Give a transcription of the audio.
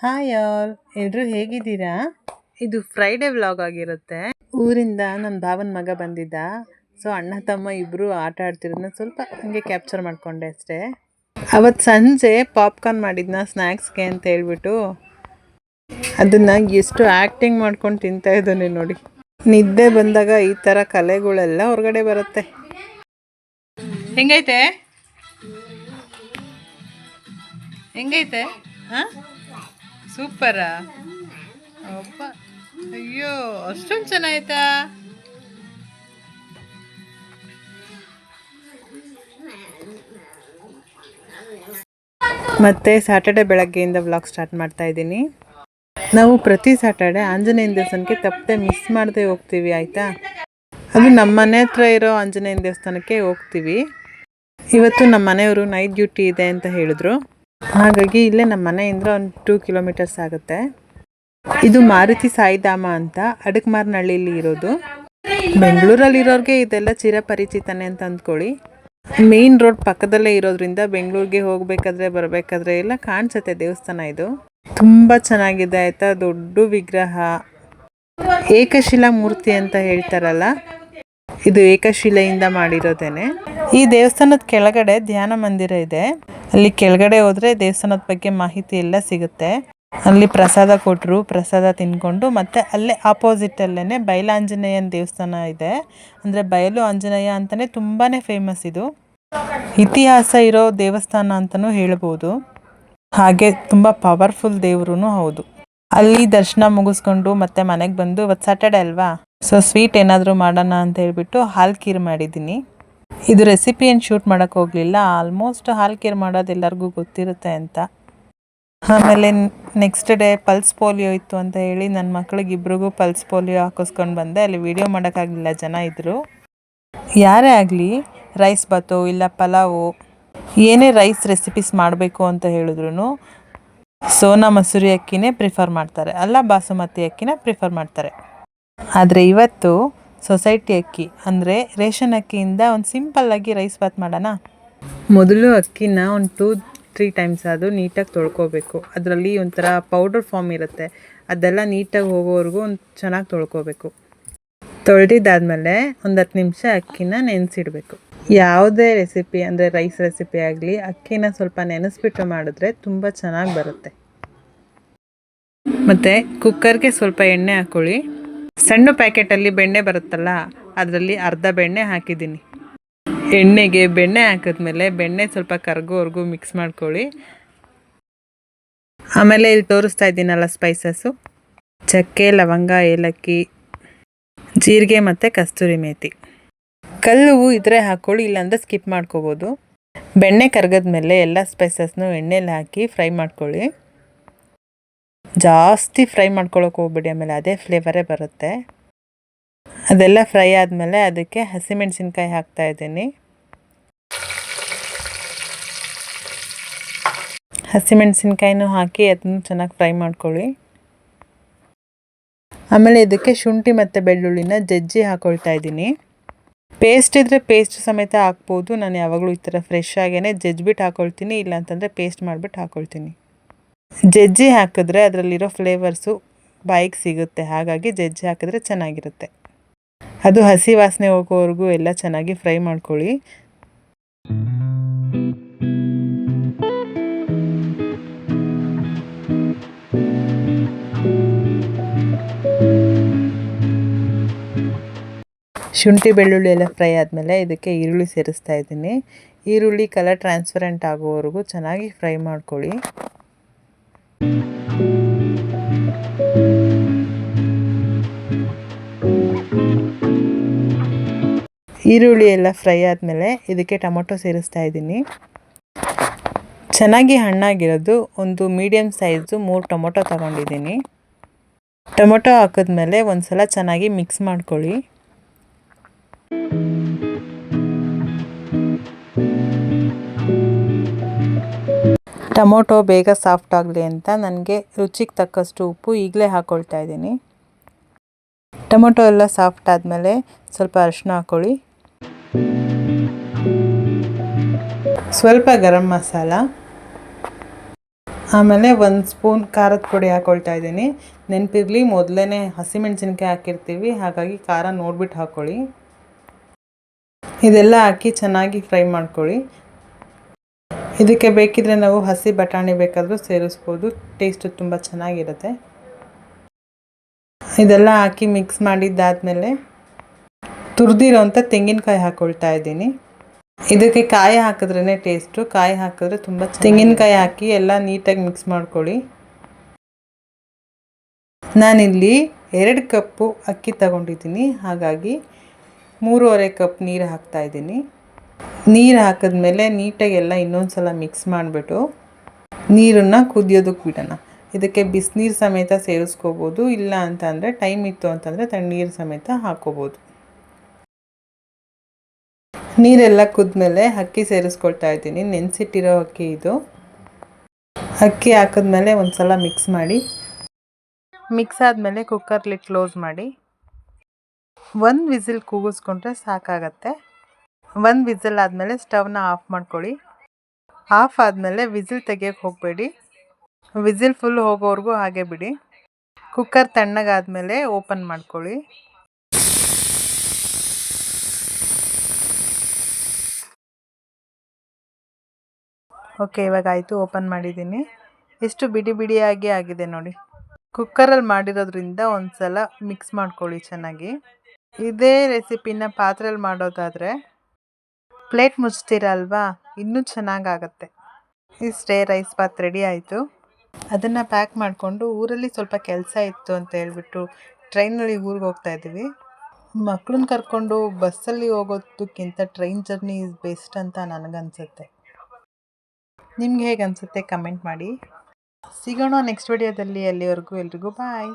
Hi all, ಎಲ್ರು ಹೇಗಿದ್ದೀರಾ? ಇದು ಫ್ರೈಡೇ ವ್ಲಾಗ್ ಆಗಿರುತ್ತೆ. ಊರಿಂದ ನನ್ನ ಭಾವನ ಮಗ ಬಂದಿದ್ದ. ಸೊ ಅಣ್ಣ ತಮ್ಮ ಇಬ್ರು ಆಟ ಆಡ್ತಿರೋದನ್ನ ಸ್ವಲ್ಪ ಹಂಗೆ ಕ್ಯಾಪ್ಚರ್ ಮಾಡ್ಕೊಂಡೆ ಅಷ್ಟೇ. ಅವತ್ತು ಸಂಜೆ ಪಾಪ್ಕಾರ್ನ್ ಮಾಡಿದ್ನ ಸ್ನ್ಯಾಕ್ಸ್ಗೆ ಅಂತ ಹೇಳ್ಬಿಟ್ಟು ಅದನ್ನ ಎಷ್ಟು ಆ್ಯಕ್ಟಿಂಗ್ ಮಾಡ್ಕೊಂಡು ತಿಂತಾ ಇದ್ದಾನೆ ನೋಡಿ. ನಿದ್ದೆ ಬಂದಾಗ ಈ ಥರ ಕಲೆಗಳೆಲ್ಲ ಹೊರಗಡೆ ಬರುತ್ತೆ. ಹೆಂಗೈತೆ ಹೆಂಗೈತೆ ಹಾಂ, ಸೂಪರಾ? ಅಪ್ಪ, ಅಯ್ಯೋ ಅಷ್ಟೊಂದು ಚೆನ್ನಾಯ್ತಾ? ಮತ್ತೆ ಸ್ಯಾಟರ್ಡೆ ಬೆಳಗ್ಗೆಯಿಂದ ವ್ಲಾಗ್ ಸ್ಟಾರ್ಟ್ ಮಾಡ್ತಾ ಇದ್ದೀನಿ. ನಾವು ಪ್ರತಿ ಸ್ಯಾಟರ್ಡೆ ಆಂಜನೇಯನ ದೇವಸ್ಥಾನಕ್ಕೆ ತಪ್ಪದೆ ಮಿಸ್ ಮಾಡದೆ ಹೋಗ್ತೀವಿ, ಆಯಿತಾ? ಅದು ನಮ್ಮ ಮನೆ ಹತ್ರ ಇರೋ ಆಂಜನೇಯನ ದೇವಸ್ಥಾನಕ್ಕೆ ಹೋಗ್ತೀವಿ. ಇವತ್ತು ನಮ್ಮ ಮನೆಯವರು ನೈಟ್ ಡ್ಯೂಟಿ ಇದೆ ಅಂತ ಹೇಳಿದ್ರು. ಹಾಗಾಗಿ ಇಲ್ಲೇ ನಮ್ಮ ಮನೆಯಿಂದ ಒಂದು 2 ಕಿಲೋಮೀಟರ್ಸ್ ಆಗುತ್ತೆ. ಇದು ಮಾರುತಿ ಸಾಯಿಧಾಮ ಅಂತ ಅಡಕಮಾರನಹಳ್ಳಿಲಿ ಇರೋದು. ಬೆಂಗಳೂರಲ್ಲಿರೋರಿಗೆ ಇದೆಲ್ಲ ಚಿರಪರಿಚಿತನೇ ಅಂತ ಅಂದ್ಕೊಳ್ಳಿ. ಮೇನ್ ರೋಡ್ ಪಕ್ಕದಲ್ಲೇ ಇರೋದ್ರಿಂದ ಬೆಂಗಳೂರಿಗೆ ಹೋಗ್ಬೇಕಾದ್ರೆ ಬರಬೇಕಾದ್ರೆ ಎಲ್ಲ ಕಾಣಿಸುತ್ತೆ ದೇವಸ್ಥಾನ. ಇದು ತುಂಬ ಚೆನ್ನಾಗಿದೆ ಆಯಿತಾ. ದೊಡ್ಡ ವಿಗ್ರಹ, ಏಕಶಿಲಾ ಮೂರ್ತಿ ಅಂತ ಹೇಳ್ತಾರಲ್ಲ, ಇದು ಏಕಶಿಲೆಯಿಂದ ಮಾಡಿರೋದೇನೆ. ಈ ದೇವಸ್ಥಾನದ ಕೆಳಗಡೆ ಧ್ಯಾನ ಮಂದಿರ ಇದೆ. ಅಲ್ಲಿ ಕೆಳಗಡೆ ಹೋದರೆ ದೇವಸ್ಥಾನದ ಬಗ್ಗೆ ಮಾಹಿತಿ ಎಲ್ಲ ಸಿಗುತ್ತೆ. ಅಲ್ಲಿ ಪ್ರಸಾದ ಕೊಟ್ಟರು, ಪ್ರಸಾದ ತಿನ್ಕೊಂಡು ಮತ್ತೆ ಅಲ್ಲೇ ಆಪೋಸಿಟಲ್ಲೇ ಬಯಲಾಂಜನೇಯನ ದೇವಸ್ಥಾನ ಇದೆ. ಅಂದರೆ ಬಯಲು ಆಂಜನೇಯ ಅಂತಲೇ ತುಂಬಾ ಫೇಮಸ್. ಇದು ಇತಿಹಾಸ ಇರೋ ದೇವಸ್ಥಾನ ಅಂತಲೂ ಹೇಳ್ಬೋದು. ಹಾಗೆ ತುಂಬ ಪವರ್ಫುಲ್ ದೇವ್ರೂ ಹೌದು. ಅಲ್ಲಿ ದರ್ಶನ ಮುಗಿಸ್ಕೊಂಡು ಮತ್ತೆ ಮನೆಗೆ ಬಂದು, ಇವತ್ತು ಸ್ಯಾಟರ್ಡೆ ಅಲ್ವಾ, ಸೊ ಸ್ವೀಟ್ ಏನಾದರೂ ಮಾಡೋಣ ಅಂತ ಹೇಳ್ಬಿಟ್ಟು ಹಾಲು ಖೀರ್ ಮಾಡಿದ್ದೀನಿ. ಇದು ರೆಸಿಪಿ ಏನು ಶೂಟ್ ಮಾಡೋಕ್ಕೆ ಹೋಗಲಿಲ್ಲ. ಆಲ್ಮೋಸ್ಟ್ ಹಾಲು ಖೀರ್ ಮಾಡೋದು ಎಲ್ಲರಿಗೂ ಗೊತ್ತಿರುತ್ತೆ ಅಂತ. ಆಮೇಲೆ ನೆಕ್ಸ್ಟ್ ಡೇ ಪಲ್ಸ್ ಪೋಲಿಯೋ ಇತ್ತು ಅಂತ ಹೇಳಿ ನನ್ನ ಮಕ್ಳಿಗೆ ಇಬ್ರಿಗೂ ಪಲ್ಸ್ ಪೋಲಿಯೋ ಹಾಕಿಸ್ಕೊಂಡು ಬಂದೆ. ಅಲ್ಲಿ ವಿಡಿಯೋ ಮಾಡೋಕ್ಕಾಗಲಿಲ್ಲ, ಜನ ಇದ್ದರು. ಯಾರೇ ಆಗಲಿ ರೈಸ್ ಬಾತು ಇಲ್ಲ ಪಲಾವು, ಏನೇ ರೈಸ್ ರೆಸಿಪೀಸ್ ಮಾಡಬೇಕು ಅಂತ ಹೇಳಿದ್ರು ಸೋನಾ ಮಸೂರಿ ಅಕ್ಕಿನೇ ಪ್ರಿಫರ್ ಮಾಡ್ತಾರೆ, ಅಲ್ಲ ಬಾಸುಮತಿ ಅಕ್ಕಿನ ಪ್ರಿಫರ್ ಮಾಡ್ತಾರೆ. ಆದರೆ ಇವತ್ತು ಸೊಸೈಟಿ ಅಕ್ಕಿ ಅಂದರೆ ರೇಷನ್ ಅಕ್ಕಿಯಿಂದ ಒಂದು ಸಿಂಪಲ್ಲಾಗಿ ರೈಸ್ ಬಾತ್ ಮಾಡೋಣ. ಮೊದಲು ಅಕ್ಕಿನ ಒಂದು 2-3 ಟೈಮ್ಸ್ ಅದು ನೀಟಾಗಿ ತೊಳ್ಕೊಬೇಕು. ಅದರಲ್ಲಿ ಒಂಥರ ಪೌಡರ್ ಫಾರ್ಮ್ ಇರುತ್ತೆ, ಅದೆಲ್ಲ ನೀಟಾಗಿ ಹೋಗೋವರೆಗೂ ಒಂದು ಚೆನ್ನಾಗಿ ತೊಳ್ಕೊಬೇಕು. ತೊಳೆದಿದ್ದಾದಮೇಲೆ ಒಂದು 10 ನಿಮಿಷ ಅಕ್ಕಿನ ನೆನೆಸಿಡಬೇಕು. ಯಾವುದೇ ರೆಸಿಪಿ ಅಂದರೆ ರೈಸ್ ರೆಸಿಪಿ ಆಗಲಿ ಅಕ್ಕಿನ ಸ್ವಲ್ಪ ನೆನೆಸ್ಬಿಟ್ಟು ಮಾಡಿದ್ರೆ ತುಂಬ ಚೆನ್ನಾಗಿ ಬರುತ್ತೆ. ಮತ್ತು ಕುಕ್ಕರ್ಗೆ ಸ್ವಲ್ಪ ಎಣ್ಣೆ ಹಾಕ್ಕೊಳ್ಳಿ. ಸಣ್ಣ ಪ್ಯಾಕೆಟಲ್ಲಿ ಬೆಣ್ಣೆ ಬರುತ್ತಲ್ಲ, ಅದರಲ್ಲಿ ಅರ್ಧ ಬೆಣ್ಣೆ ಹಾಕಿದ್ದೀನಿ. ಎಣ್ಣೆಗೆ ಬೆಣ್ಣೆ ಹಾಕಿದ್ಮೇಲೆ ಬೆಣ್ಣೆ ಸ್ವಲ್ಪ ಕರಗೋವರೆಗೂ ಮಿಕ್ಸ್ ಮಾಡ್ಕೊಳ್ಳಿ. ಆಮೇಲೆ ಇಲ್ಲಿ ತೋರಿಸ್ತಾ ಇದ್ದೀನಲ್ಲ ಸ್ಪೈಸಸ್ಸು, ಚಕ್ಕೆ, ಲವಂಗ, ಏಲಕ್ಕಿ, ಜೀರಿಗೆ ಮತ್ತು ಕಸ್ತೂರಿ ಮೇಥಿ. ಕಲ್ಲು ಇದ್ರೆ ಹಾಕ್ಕೊಳ್ಳಿ, ಇಲ್ಲಾಂದರೆ ಸ್ಕಿಪ್ ಮಾಡ್ಕೋಬೋದು. ಬೆಣ್ಣೆ ಕರಗದ್ಮೇಲೆ ಎಲ್ಲ ಸ್ಪೈಸಸ್ನು ಎಣ್ಣೆಲಿ ಹಾಕಿ ಫ್ರೈ ಮಾಡ್ಕೊಳ್ಳಿ. ಜಾಸ್ತಿ ಫ್ರೈ ಮಾಡ್ಕೊಳ್ಳೋಕೆ ಹೋಗ್ಬೇಡಿ, ಆಮೇಲೆ ಅದೇ ಫ್ಲೇವರೇ ಬರುತ್ತೆ. ಅದೆಲ್ಲ ಫ್ರೈ ಆದಮೇಲೆ ಅದಕ್ಕೆ ಹಸಿಮೆಣಸಿನ್ಕಾಯಿ ಹಾಕ್ತಾಯಿದ್ದೀನಿ. ಹಸಿಮೆಣಸಿನ್ಕಾಯಿನೂ ಹಾಕಿ ಅದನ್ನು ಚೆನ್ನಾಗಿ ಫ್ರೈ ಮಾಡ್ಕೊಳ್ಳಿ. ಆಮೇಲೆ ಇದಕ್ಕೆ ಶುಂಠಿ ಮತ್ತು ಬೆಳ್ಳುಳ್ಳಿನ ಜಜ್ಜಿ ಹಾಕ್ಕೊಳ್ತಾ ಇದ್ದೀನಿ. ಪೇಸ್ಟ್ ಇದ್ದರೆ ಪೇಸ್ಟ್ ಸಮೇತ ಹಾಕ್ಬೋದು. ನಾನು ಯಾವಾಗಲೂ ಈ ಥರ ಫ್ರೆಶ್ ಆಗೇ ಜಜ್ಜಿಬಿಟ್ಟು ಹಾಕ್ಕೊಳ್ತೀನಿ, ಇಲ್ಲಾಂತಂದರೆ ಪೇಸ್ಟ್ ಮಾಡಿಬಿಟ್ಟು ಹಾಕ್ಕೊಳ್ತೀನಿ. ಜಜ್ಜಿ ಹಾಕಿದ್ರೆ ಅದರಲ್ಲಿರೋ ಫ್ಲೇವರ್ಸು ಬಾಯಿಗೆ ಸಿಗುತ್ತೆ, ಹಾಗಾಗಿ ಜಜ್ಜಿ ಹಾಕಿದ್ರೆ ಚೆನ್ನಾಗಿರುತ್ತೆ. ಅದು ಹಸಿ ವಾಸನೆ ಹೋಗೋವರೆಗೂ ಎಲ್ಲ ಚೆನ್ನಾಗಿ ಫ್ರೈ ಮಾಡ್ಕೊಳ್ಳಿ. ಶುಂಠಿ ಬೆಳ್ಳುಳ್ಳಿ ಎಲ್ಲ ಫ್ರೈ ಆದಮೇಲೆ ಇದಕ್ಕೆ ಈರುಳ್ಳಿ ಸೇರಿಸ್ತಾ ಇದ್ದೀನಿ. ಈರುಳ್ಳಿ ಕಲರ್ ಟ್ರಾನ್ಸ್ಪರೆಂಟ್ ಆಗೋವರೆಗೂ ಚೆನ್ನಾಗಿ ಫ್ರೈ ಮಾಡ್ಕೊಳ್ಳಿ. ಈರುಳ್ಳಿ ಎಲ್ಲ ಫ್ರೈ ಆದಮೇಲೆ ಇದಕ್ಕೆ ಟೊಮೊಟೊ ಸೇರಿಸ್ತಾ ಇದ್ದೀನಿ. ಚೆನ್ನಾಗಿ ಹಣ್ಣಾಗಿರೋದು ಒಂದು ಮೀಡಿಯಮ್ ಸೈಜು 3 ಟೊಮೊಟೊ ತಗೊಂಡಿದ್ದೀನಿ. ಟೊಮೊಟೊ ಹಾಕಿದ್ಮೇಲೆ ಒಂದು ಸಲ ಚೆನ್ನಾಗಿ ಮಿಕ್ಸ್ ಮಾಡ್ಕೊಳ್ಳಿ. ಟೊಮೊಟೊ ಬೇಗ ಸಾಫ್ಟ್ ಆಗಲಿ ಅಂತ ನನಗೆ ರುಚಿಗೆ ತಕ್ಕಷ್ಟು ಉಪ್ಪು ಈಗಲೇ ಹಾಕ್ಕೊಳ್ತಾ ಇದ್ದೀನಿ. ಟೊಮೊಟೊ ಎಲ್ಲ ಸಾಫ್ಟ್ ಆದಮೇಲೆ ಸ್ವಲ್ಪ ಅರಿಶಿನ ಹಾಕ್ಕೊಳ್ಳಿ, ಸ್ವಲ್ಪ ಗರಂ ಮಸಾಲ, ಆಮೇಲೆ 1 ಸ್ಪೂನ್ ಖಾರದ ಪುಡಿ ಹಾಕ್ಕೊಳ್ತಾ ಇದ್ದೀನಿ. ನೆನಪಿರಲಿ, ಮೊದಲೇ ಹಸಿಮೆಣಸಿನ್ಕಾಯಿ ಹಾಕಿರ್ತೀವಿ, ಹಾಗಾಗಿ ಖಾರ ನೋಡ್ಬಿಟ್ಟು ಹಾಕ್ಕೊಳ್ಳಿ. ಇದೆಲ್ಲ ಹಾಕಿ ಚೆನ್ನಾಗಿ ಫ್ರೈ ಮಾಡ್ಕೊಳ್ಳಿ. ಇದಕ್ಕೆ ಬೇಕಿದ್ರೆ ನಾವು ಹಸಿ ಬಟಾಣಿ ಬೇಕಾದರೂ ಸೇರಿಸ್ಬೋದು, ಟೇಸ್ಟು ತುಂಬ ಚೆನ್ನಾಗಿರುತ್ತೆ. ಇದೆಲ್ಲ ಹಾಕಿ ಮಿಕ್ಸ್ ಮಾಡಿದ್ದಾದಮೇಲೆ ತುರಿದಿರೋಂಥ ತೆಂಗಿನಕಾಯಿ ಹಾಕ್ಕೊಳ್ತಾ ಇದ್ದೀನಿ. ಇದಕ್ಕೆ ಕಾಯಿ ಹಾಕಿದ್ರೇ ಟೇಸ್ಟು, ಕಾಯಿ ಹಾಕಿದ್ರೆ ತುಂಬ ತೆಂಗಿನಕಾಯಿ ಹಾಕಿ ಎಲ್ಲ ನೀಟಾಗಿ ಮಿಕ್ಸ್ ಮಾಡ್ಕೊಳ್ಳಿ. ನಾನಿಲ್ಲಿ 2 ಕಪ್ಪು ಅಕ್ಕಿ ತಗೊಂಡಿದ್ದೀನಿ, ಹಾಗಾಗಿ 3.5 ಕಪ್ ನೀರು ಹಾಕ್ತಾಯಿದ್ದೀನಿ. ನೀರು ಹಾಕಿದ್ಮೇಲೆ ನೀಟಾಗಿ ಎಲ್ಲ ಇನ್ನೊಂದು ಸಲ ಮಿಕ್ಸ್ ಮಾಡಿಬಿಟ್ಟು ನೀರನ್ನು ಕುದಿಯೋದಕ್ಕೆ ಬಿಡೋಣ. ಇದಕ್ಕೆ ಬಿಸಿನೀರು ಸಮೇತ ಸೇರಿಸ್ಕೋಬೋದು, ಇಲ್ಲ ಅಂತಂದರೆ ಟೈಮ್ ಇತ್ತು ಅಂತಂದರೆ ತಣ್ಣೀರು ಸಮೇತ ಹಾಕ್ಕೋಬೋದು. ನೀರೆಲ್ಲ ಕುದ್ಮೇಲೆ ಅಕ್ಕಿ ಸೇರಿಸ್ಕೊಳ್ತಾ ಇದ್ದೀನಿ. ನೆನೆಸಿಟ್ಟಿರೋ ಅಕ್ಕಿ ಇದು. ಅಕ್ಕಿ ಹಾಕಿದ್ಮೇಲೆ ಒಂದು ಸಲ ಮಿಕ್ಸ್ ಮಾಡಿ. ಮಿಕ್ಸ್ ಆದಮೇಲೆ ಕುಕ್ಕರ್ ಲಿಡ್ ಕ್ಲೋಸ್ ಮಾಡಿ 1 ವಿಸಿಲ್ ಕೂಗಿಸ್ಕೊಂಡ್ರೆ ಸಾಕಾಗತ್ತೆ. 1 ವಿಸಿಲ್ ಆದಮೇಲೆ ಸ್ಟವ್ನ ಆಫ್ ಮಾಡ್ಕೊಳ್ಳಿ. ಆಫ್ ಆದಮೇಲೆ ವಿಸಿಲ್ ತೆಗಿಯೋಕ್ಕೆ ಹೋಗಬೇಡಿ, ವಿಸಿಲ್ ಫುಲ್ ಹೋಗೋವರೆಗೂ ಹಾಗೆ ಬಿಡಿ. ಕುಕ್ಕರ್ ತಣ್ಣಗಾದಮೇಲೆ ಓಪನ್ ಮಾಡ್ಕೊಳ್ಳಿ. ಓಕೆ, ಇವಾಗ ಆಯಿತು, ಓಪನ್ ಮಾಡಿದ್ದೀನಿ. ಎಷ್ಟು ಬಿಡಿ ಬಿಡಿಯಾಗಿ ಆಗಿದೆ ನೋಡಿ. ಕುಕ್ಕರಲ್ಲಿ ಮಾಡಿರೋದ್ರಿಂದ ಒಂದು ಸಲ ಮಿಕ್ಸ್ ಮಾಡ್ಕೊಳ್ಳಿ ಚೆನ್ನಾಗಿ. ಇದೇ ರೆಸಿಪಿನ ಪಾತ್ರೆಯಲ್ಲಿ ಮಾಡೋದಾದರೆ ಪ್ಲೇಟ್ ಮುಚ್ತೀರ ಅಲ್ವಾ, ಇನ್ನೂ ಚೆನ್ನಾಗಾಗತ್ತೆ. ಇಷ್ಟೇ, ರೈಸ್ ಬಾತ್ ರೆಡಿ ಆಯಿತು. ಅದನ್ನು ಪ್ಯಾಕ್ ಮಾಡಿಕೊಂಡು ಊರಲ್ಲಿ ಸ್ವಲ್ಪ ಕೆಲಸ ಇತ್ತು ಅಂತ ಹೇಳ್ಬಿಟ್ಟು ಟ್ರೈನಲ್ಲಿ ಊರಿಗೆ ಹೋಗ್ತಾ ಇದ್ದೀವಿ. ಮಕ್ಕಳನ್ನ ಕರ್ಕೊಂಡು ಬಸ್ಸಲ್ಲಿ ಹೋಗೋದಕ್ಕಿಂತ ಟ್ರೈನ್ ಜರ್ನಿ ಈಸ್ ಬೆಸ್ಟ್ ಅಂತ ನನಗನ್ಸುತ್ತೆ. ನಿಮ್ಗೆ ಹೇಗೆ ಅನಿಸುತ್ತೆ ಕಮೆಂಟ್ ಮಾಡಿ. ಸಿಗೋಣ ನೆಕ್ಸ್ಟ್ ವಿಡಿಯೋದಲ್ಲಿ. ಅಲ್ಲಿವರೆಗೂ ಎಲ್ರಿಗೂ ಬಾಯ್.